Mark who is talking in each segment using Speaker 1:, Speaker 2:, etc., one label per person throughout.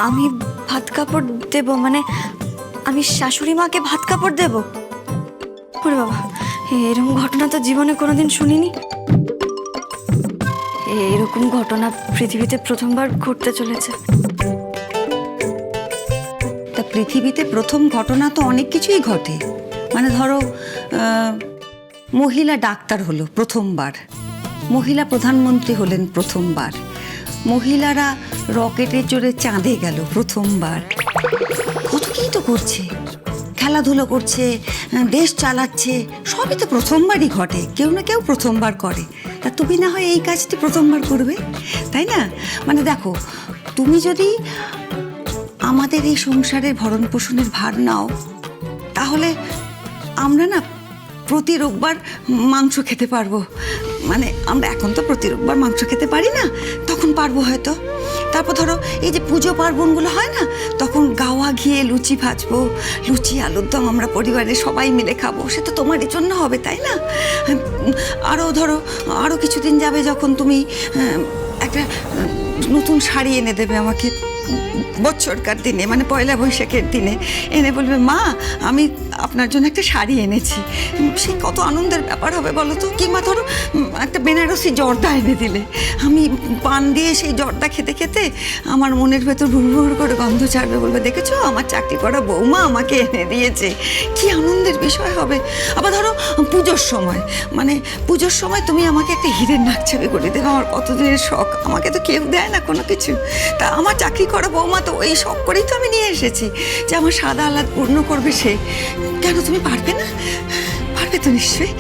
Speaker 1: আমি ভাত কাপড় দেব, মানে আমি শাশুড়ি মাকে ভাত কাপড় দেব? ওরে বাবা, এরকম ঘটনা তো জীবনে কোনোদিন শুনিনি। এরকম ঘটনা পৃথিবীতে প্রথমবার ঘটতে চলেছে।
Speaker 2: তা পৃথিবীতে প্রথম ঘটনা তো অনেক কিছুই ঘটে। মানে ধরো মহিলা ডাক্তার হলো প্রথমবার, মহিলা প্রধানমন্ত্রী হলেন প্রথমবার, মহিলারা রকেটে চড়ে চাঁদে গেল প্রথমবার। কত কী তো করছে, খেলাধুলো করছে, দেশ চালাচ্ছে, সবই তো প্রথমবারই ঘটে। কেউ না কেউ প্রথমবার করে। তা তুমি না হয় এই কাজটি প্রথমবার করবে, তাই না? মানে দেখো, তুমি যদি আমাদের এই সংসারের ভরণ পোষণের ভার নাও, তাহলে আমরা না প্রতি রোববার মাংস খেতে পারবো। মানে আমরা এখন তো প্রতি রোববার মাংস খেতে পারি না, তখন পারবো হয়তো। তারপর ধরো এই যে পুজো পার্বণগুলো হয় না, তখন গাওয়া ঘিয়ে লুচি ভাজবো, লুচি আলুর দম আমরা পরিবারের সবাই মিলে খাবো। সে তো তোমারই জন্য হবে, তাই না? আরও ধরো আরও কিছুদিন যাবে, যখন তুমি একটা নতুন শাড়ি এনে দেবে আমাকে বছরকার দিনে, মানে পয়লা বৈশাখের দিনে এনে বলবে, মা আমি আপনার জন্য একটা শাড়ি এনেছি। সে কত আনন্দের ব্যাপার হবে বলো তো। কিংবা ধরো একটা বেনারসি জর্দা এনে দিলে, আমি পান দিয়ে সেই জর্দা খেতে খেতে আমার মনের ভেতর ভুর করে গন্ধ ছাড়বে, বলবে দেখেছো আমার চাকরি করা বৌমা আমাকে এনে দিয়েছে। কি আনন্দের বিষয় হবে। আবার ধরো পুজোর সময়, মানে পুজোর সময় তুমি আমাকে একটা হীরের নাকছাবি করে দেবে, আমার কতদিনের শখ। আমাকে তো কেউ দেয় না কোনো কিছু, তা আমার চাকরি করা বৌমা তো ওই শখ করেই তো আমি নিয়ে এসেছি, যে আমার সাদা আহ্লাদ পূর্ণ করবে সে। কেন তুমি পারবে না? পারবে তো নিশ্চয়ই।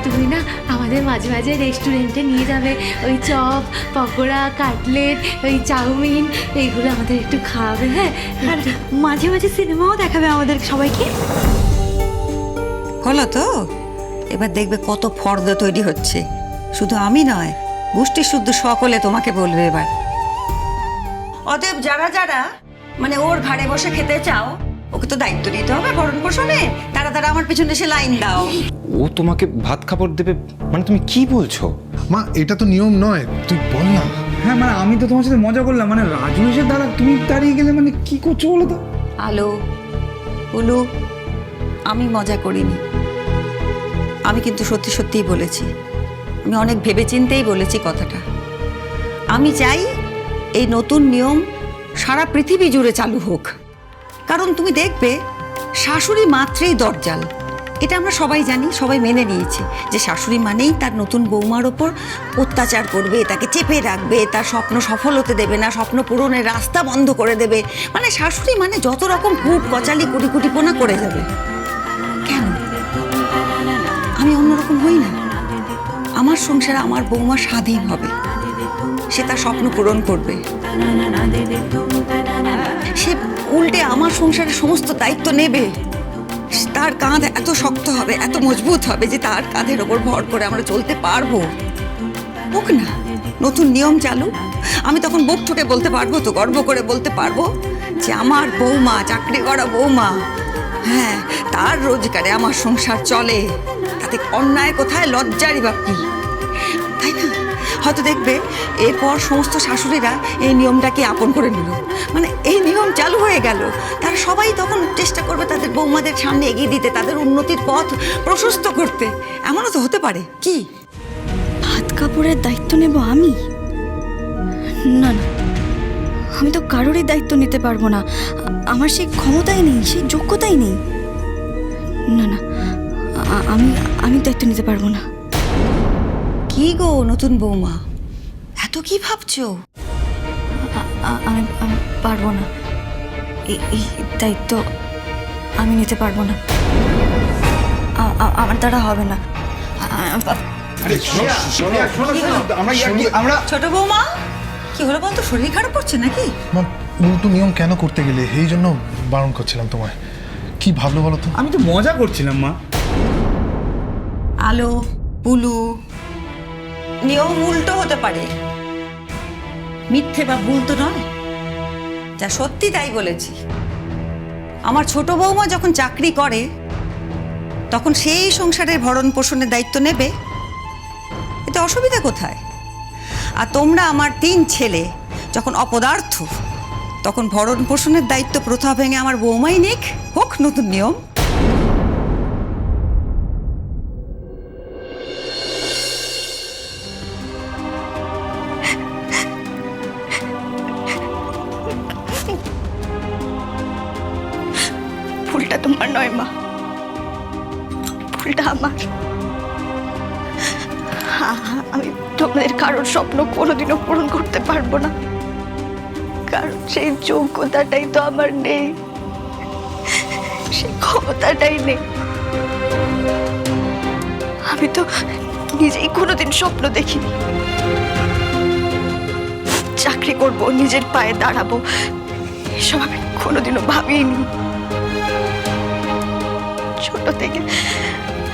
Speaker 3: তুমি না আমাদের মাঝে মাঝে রেস্টুরেন্টে নিয়ে যাবে, ওই চপ পকোড়া কাটলেট ওই চাউমিন এইগুলো আমাদের একটু খাওয়াবে। হ্যাঁ,
Speaker 1: আর মাঝে মাঝে সিনেমাও দেখাবে আমাদের সবাইকে।
Speaker 2: হলো তো, এবার দেখবে কত ফর্দ তৈরি হচ্ছে। শুধু আমি নয়, গোষ্ঠী শুদ্ধ সকলে তোমাকে বলবে এবার। অতএব যারা যারা মানে ওর ঘাড়ে বসে খেতে চাও, ওকে তো দায়িত্ব নিতে হবে ভরণ পোষণে। তারা তারা আমার পিছনে এসে লাইন দাও।
Speaker 4: ও তোমাকে ভাত কাপড় দেবে মানে তুমি কি বলছো?
Speaker 5: মা এটা তো নিয়ম নয়, তুই বল না।
Speaker 6: হ্যাঁ মানে আমি তো তোমার সাথে মজা করলাম, মানে রাজু এসে দাঁড়া তুমি দাঁড়িয়ে গেলে, মানে কি করছো বলো তো?
Speaker 2: আলো বলু, আমি মজা করিনি। আমি কিন্তু সত্যি সত্যিই বলেছি। আমি অনেক ভেবেচিন্তেই বলেছি কথাটা। আমি চাই এই নতুন নিয়ম সারা পৃথিবী জুড়ে চালু হোক। কারণ তুমি দেখবে শাশুড়ি মাত্রেই দরজাল, এটা আমরা সবাই জানি, সবাই মেনে নিয়েছি যে শাশুড়ি মানেই তার নতুন বৌমার ওপর অত্যাচার করবে, তাকে চেপে রাখবে, তার স্বপ্ন সফল হতে দেবে না, স্বপ্ন পূরণের রাস্তা বন্ধ করে দেবে। মানে শাশুড়ি মানে যত রকম কূট কচালি কুটিকুটিপোনা করে যাবে। কেন আমি অন্যরকম হই না? আমার সংসারে আমার বৌমা স্বাধীন হবে, সে তার স্বপ্ন পূরণ করবে। সে উল্টে আমার সংসারের সমস্ত দায়িত্ব নেবে। তার কাঁধ এত শক্ত হবে, এত মজবুত হবে যে তার কাঁধের ওপর ভর করে আমরা চলতে পারবো। হোক না নতুন নিয়ম চালু, আমি তখন বুক ঠুকে বলতে পারবো, তো গর্ব করে বলতে পারবো যে আমার বৌমা চাকরি করা বৌমা, হ্যাঁ তার রোজগারে আমার সংসার চলে। তাতে অন্যায় কোথায়, লজ্জারই বা কি, তাই না? হয়তো দেখবে এরপর সমস্ত শাশুড়িরা এই নিয়মটাকে আপন করে নিল, মানে এই নিয়ম চালু হয়ে গেল। তারা সবাই তখন চেষ্টা করবে তাদের বৌমাদের সামনে এগিয়ে দিতে, তাদের উন্নতির পথ প্রশস্ত করতে। এমনও তো হতে পারে। কি
Speaker 1: ভাত কাপড়ের দায়িত্ব নেব আমি? না না, আমি তো কারোরই দায়িত্ব নিতে পারবো না। আমার সেই ক্ষমতাই নেই, সেই যোগ্যতাই নেই। না না, আমি দায়িত্ব নিতে পারবো না।
Speaker 2: কি গো নতুন বৌমা, এত কি ভাবছো?
Speaker 1: আমি পারবো না, এই দায়িত্ব আমি নিতে পারবো না। আমার দ্বারা হবে না।
Speaker 6: আমরা
Speaker 2: ছোট বৌমা, কি হলো বলতো? শরীর খারাপ করছে নাকি?
Speaker 5: মা উল্টো নিয়ম কেন করতে গেলে? এই জন্য বারণ করছিলাম তোমায়। কি ভাবলো বলো তো?
Speaker 6: আমি তো মজা করছিলাম মা।
Speaker 2: আলো পুলু, নিয়ম উল্টো হতে পারে, মিথ্যে বা ভুল তো নয়। যা সত্যি তাই বলেছি। আমার ছোট বৌমা যখন চাকরি করে, তখন সেই সংসারের ভরণ পোষণের দায়িত্ব নেবে, এতে অসুবিধা কোথায়? আর তোমরা আমার 3 ছেলে যখন অপদার্থ, তখন ভরণ পোষণের দায়িত্ব প্রথা ভেঙে আমার বৌমাই নিক, হোক নতুন নিয়ম।
Speaker 1: ভুলটা তোমার নয় মা, ভুলটা আমার। আমি তোমাদের কারোর স্বপ্ন কোনোদিনও পূরণ করতে পারবো না, কারণ সেই যোগ্যতাটাই তো আমার নেই, সেই ক্ষমতাটাই নেই। আমি তো নিজেই কোনোদিন স্বপ্ন দেখিনি চাকরি করব, নিজের পায়ে দাঁড়াবো, এসব আমি কোনোদিনও ভাবিনি। ছোট থেকে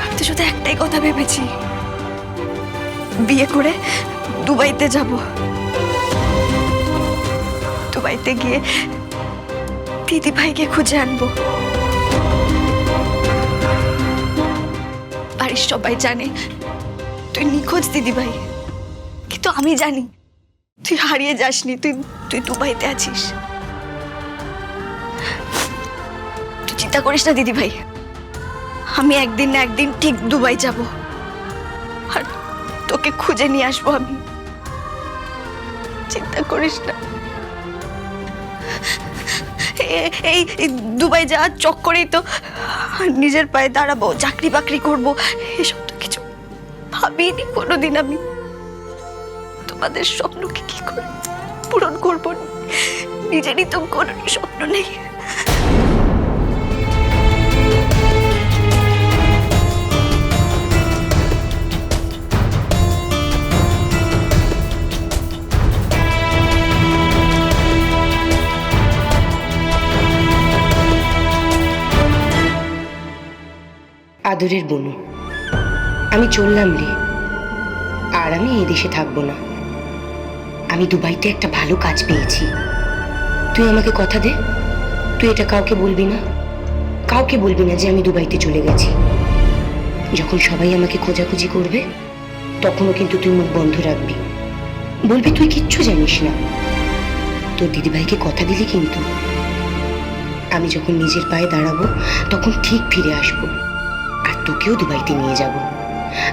Speaker 1: আমি তো শুধু একটাই কথা ভেবেছি, বিয়ে করে দুবাইতে যাব, দুবাইতে গিয়ে দিদি ভাইকে খুঁজে আনবো। বাড়ির সবাই জানে তুই নিখোঁজ দিদি ভাই, কিন্তু আমি জানি তুই হারিয়ে যাসনি, তুই দুবাইতে আছিস। তুই চিন্তা করিস না দিদি ভাই, আমি একদিন না একদিন ঠিক দুবাই যাব, আর তোকে খুঁজে নিয়ে আসবো আমি। চিন্তা করিস না। এই দুবাই যাওয়ার চক্করেই তো নিজের পায়ে দাঁড়াবো, চাকরি বাকরি করবো, এসব তো কিছু ভাবিনি কোনোদিন আমি। তোমাদের স্বপ্নকে কি করে পূরণ করবো, নিজেরই তো কোনো স্বপ্ন নেই।
Speaker 7: আদরের বনু, আমি চললাম রে, আর আমি এই দেশে থাকবো না। আমি দুবাইতে একটা ভালো কাজ পেয়েছি। তুই আমাকে কথা দে, তুই এটা কাউকে বলবি না, কাউকে বলবি না যে আমি দুবাইতে চলে গেছি। যখন সবাই আমাকে খোঁজাখুঁজি করবে, তখনও কিন্তু তুই মুখ বন্ধ রাখবি, বলবি তুই কিচ্ছু জানিস না। তোর দিদিভাইকে কথা দিলি কিন্তু, আমি যখন নিজের পায়ে দাঁড়াবো তখন ঠিক ফিরে আসবো, আর তোকেও দুবাইতে নিয়ে যাব।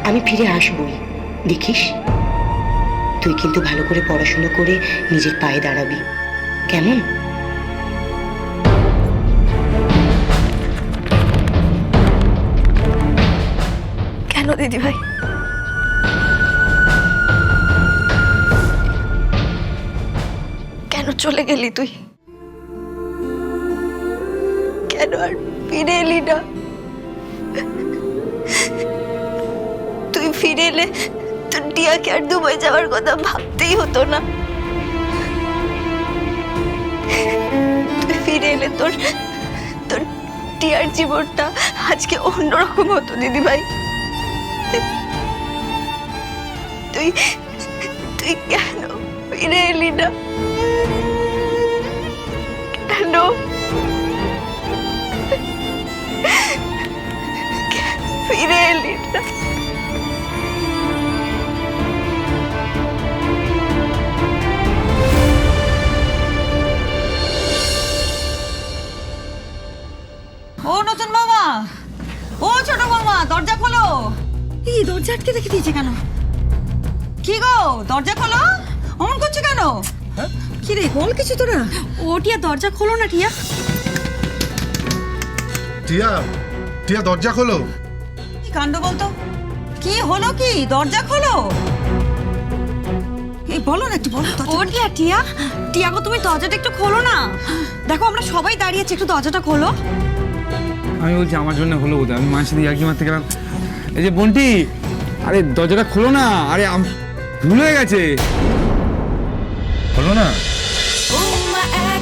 Speaker 7: আমি ফিরে আসবই, দেখিস। তুই কিন্তু ভালো করে পড়াশোনা করে নিজের পায়ে দাঁড়াবি, কেমন?
Speaker 1: কেন দিদি ভাই? কেন চলে গেলি তুই? কেন আর ফিরে এলি না? তুই ফিরে এলে তোর টিয়াকে আর দুবাই যাওয়ার কথা ভাবতেই হতো না। তুই ফিরে এলে তোর টিয়ার জীবনটা আজকে অন্যরকম হতো দিদি ভাই। তুই কেন ফিরে এলি না? কেন ফিরে এলি না?
Speaker 2: ও নতুন মামা, ও ছোট মামা, দরজা খোলো। এই দরজা আটকে রেখে দিয়েছে কেন? কি গো, দরজা খোলো, অমন করছো কেন? কি রে, বল কিছু তোরা।
Speaker 1: ও টিয়া, দরজা খোলো না টিয়া।
Speaker 5: টিয়া, টিয়া দরজা খোলো।
Speaker 2: কি কাণ্ড বলতো, কি হলো কি? দরজা খোলো, এই বলো না একটু, বলো।
Speaker 1: ও টিয়া, টিয়া টিয়া গো, তুমি দরজাটা একটু খোলো না। দেখো আমরা সবাই দাঁড়িয়ে আছি, একটু দরজাটা খোলো।
Speaker 6: আমি বলছি আমার জন্য হলো বোধ, আমি মায়ের সাথে ইয়ার্কি মারতে গেলাম। এই যে বন্টি, আরে দরজাটা খোলো না, আরে ভুল হয়ে গেছে।
Speaker 5: খোলো না।
Speaker 8: Oh, my